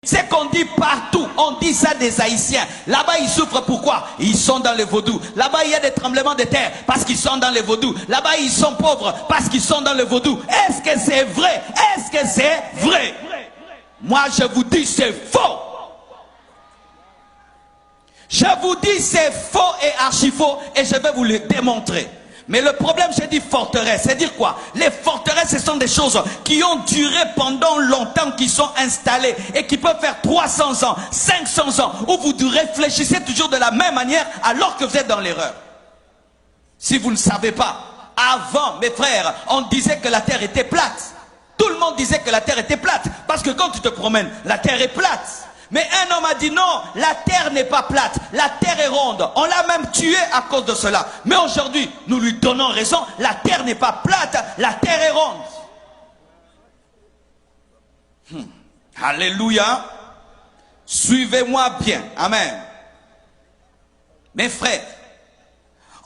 C'est qu'on dit partout, on dit ça des Haïtiens. Là-bas, ils souffrent pourquoi? Ils sont dans le vaudou. Là-bas, il y a des tremblements de terre parce qu'ils sont dans le vaudou. Là-bas, ils sont pauvres parce qu'ils sont dans le vaudou. Est-ce que c'est vrai? Est-ce que c'est vrai? Moi, je vous dis, c'est faux. Je vous dis, c'est faux et archi faux et je vais vous le démontrer. Mais le problème, j'ai dit forteresse, c'est dire quoi? Les forteresses, ce sont des choses qui ont duré pendant longtemps, qui sont installées et qui peuvent faire 300 ans, 500 ans, où vous réfléchissez toujours de la même manière alors que vous êtes dans l'erreur. Si vous ne savez pas, avant, mes frères, on disait que la terre était plate. Tout le monde disait que la terre était plate, parce que quand tu te promènes, la terre est plate. Mais un homme a dit non, la terre n'est pas plate, la terre est ronde. On l'a même tué à cause de cela. Mais aujourd'hui, nous lui donnons raison, la terre n'est pas plate, la terre est ronde. Alléluia. Suivez-moi bien. Amen. Mes frères,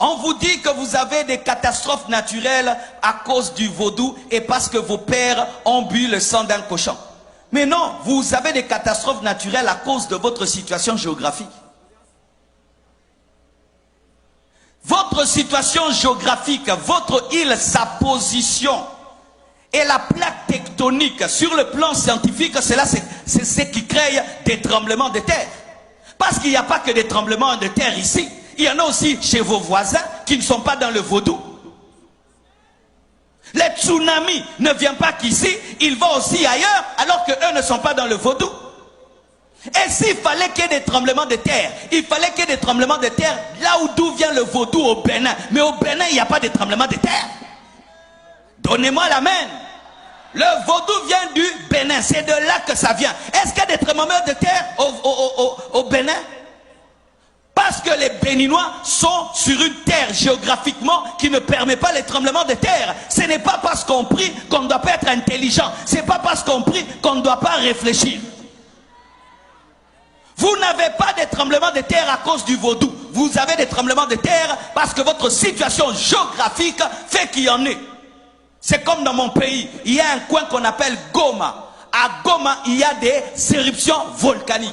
on vous dit que vous avez des catastrophes naturelles à cause du vaudou et parce que vos pères ont bu le sang d'un cochon. Mais non, vous avez des catastrophes naturelles à cause de votre situation géographique. Votre situation géographique, votre île, sa position et la plaque tectonique sur le plan scientifique, c'est ce qui crée des tremblements de terre. Parce qu'il n'y a pas que des tremblements de terre ici. Il y en a aussi chez vos voisins qui ne sont pas dans le vaudou. Les tsunamis ne viennent pas qu'ici, ils vont aussi ailleurs, alors qu'eux ne sont pas dans le vaudou. Et s'il fallait qu'il y ait des tremblements de terre, il fallait qu'il y ait des tremblements de terre là d'où vient le vaudou au Bénin. Mais au Bénin, il n'y a pas de tremblements de terre. Donnez-moi l'amen. Le vaudou vient du Bénin, c'est de là que ça vient. Est-ce qu'il y a des tremblements de terre au Bénin? Parce que les Béninois sont sur une terre géographiquement qui ne permet pas les tremblements de terre. Ce n'est pas parce qu'on prie qu'on ne doit pas être intelligent. Ce n'est pas parce qu'on prie qu'on ne doit pas réfléchir. Vous n'avez pas de tremblements de terre à cause du vaudou. Vous avez des tremblements de terre parce que votre situation géographique fait qu'il y en ait. C'est comme dans mon pays. Il y a un coin qu'on appelle Goma. À Goma, il y a des éruptions volcaniques.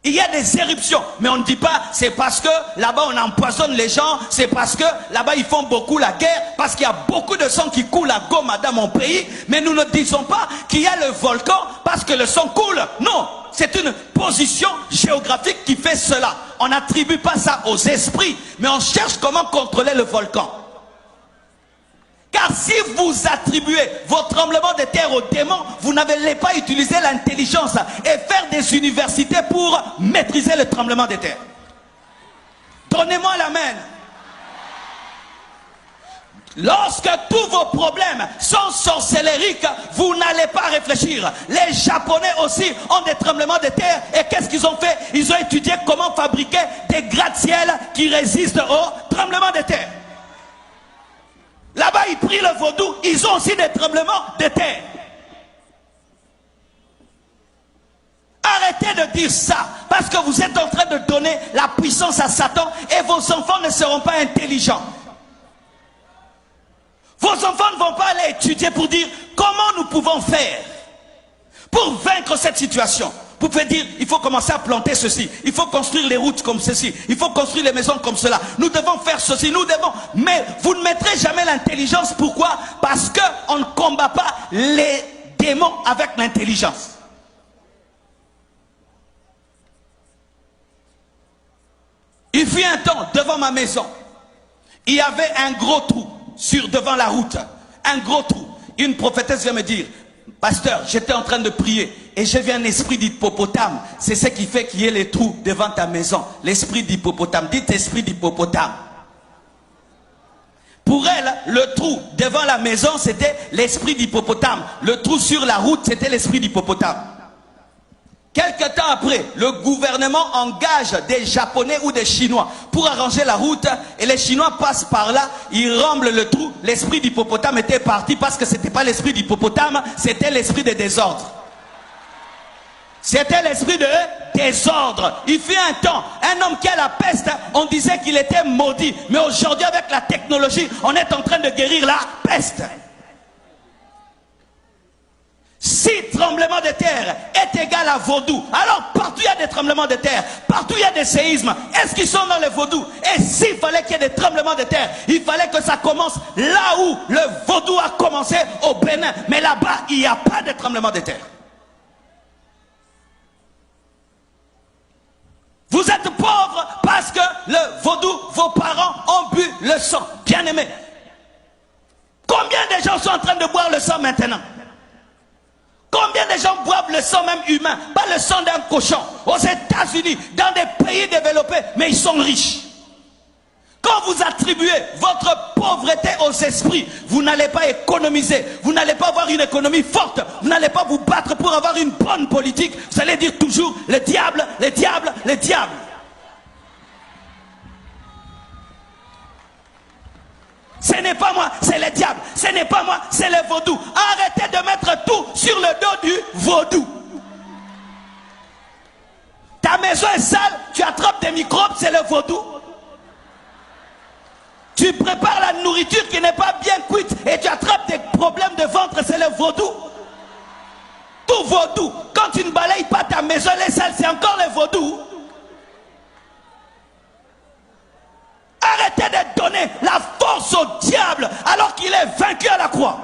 Il y a des éruptions, mais on ne dit pas c'est parce que là-bas on empoisonne les gens, c'est parce que là-bas ils font beaucoup la guerre, parce qu'il y a beaucoup de sang qui coule à Goma dans mon pays, mais nous ne disons pas qu'il y a le volcan parce que le sang coule. Non, c'est une position géographique qui fait cela. On n'attribue pas ça aux esprits, mais on cherche comment contrôler le volcan. Car si vous attribuez vos tremblements de terre aux démons, vous n'allez pas utiliser l'intelligence et faire des universités pour maîtriser le tremblement de terre. Donnez-moi l'amen. Lorsque tous vos problèmes sont sorcellériques, vous n'allez pas réfléchir. Les Japonais aussi ont des tremblements de terre. Et qu'est-ce qu'ils ont fait? Ils ont étudié comment fabriquer des gratte-ciel qui résistent aux tremblements de terre. Là-bas, ils prient le vaudou, ils ont aussi des tremblements de terre. Arrêtez de dire ça, parce que vous êtes en train de donner la puissance à Satan et vos enfants ne seront pas intelligents. Vos enfants ne vont pas aller étudier pour dire comment nous pouvons faire pour vaincre cette situation. Vous pouvez dire, il faut commencer à planter ceci, il faut construire les routes comme ceci, il faut construire les maisons comme cela, nous devons faire ceci, nous devons... Mais vous ne mettrez jamais l'intelligence, pourquoi? Parce qu'on ne combat pas les démons avec l'intelligence. Il fut un temps, devant ma maison, il y avait un gros trou devant la route, un gros trou. Une prophétesse vient me dire, pasteur, j'étais en train de prier et j'ai vu un esprit d'hippopotame. C'est ce qui fait qu'il y ait les trous devant ta maison. L'esprit d'hippopotame. Dites esprit d'hippopotame. Pour elle, le trou devant la maison, c'était l'esprit d'hippopotame. Le trou sur la route, c'était l'esprit d'hippopotame. Quelque temps après, le gouvernement engage des Japonais ou des Chinois pour arranger la route et les Chinois passent par là, ils remblent le trou. L'esprit d'hippopotame était parti parce que ce n'était pas l'esprit d'hippopotame, c'était l'esprit de désordre. C'était l'esprit de désordre. Il fut un temps, un homme qui a la peste, on disait qu'il était maudit. Mais aujourd'hui, avec la technologie, on est en train de guérir la peste. 6 tremblement de terre est égal à vaudou. Alors partout il y a des tremblements de terre, partout il y a des séismes. Est-ce qu'ils sont dans les vaudous? Et s'il fallait qu'il y ait des tremblements de terre, il fallait que ça commence là où le vaudou a commencé, au Bénin. Mais là-bas, il n'y a pas de tremblement de terre. Vous êtes pauvres parce que le vaudou, vos parents ont bu le sang. Bien aimé. Combien de gens sont en train de boire le sang maintenant? Combien de gens boivent le sang même humain, pas le sang d'un cochon? Aux États-Unis, dans des pays développés, mais ils sont riches. Quand vous attribuez votre pauvreté aux esprits, vous n'allez pas économiser, vous n'allez pas avoir une économie forte, vous n'allez pas vous battre pour avoir une bonne politique. Vous allez dire toujours le diable, le diable, le diable. Ce n'est pas moi, c'est le diable. Ce n'est pas moi, c'est le vaudou. Arrêtez de mettre tout sur le dos du vaudou. Ta maison est sale, tu attrapes des microbes, c'est le vaudou. Tu prépares la nourriture qui n'est pas bien cuite et tu attrapes des problèmes de ventre, c'est le vaudou. Tout vaudou. Quand tu ne balayes pas ta maison, elle est sale, c'est encore le vaudou. Arrêtez de donner la force au diable alors qu'il est vaincu à la croix.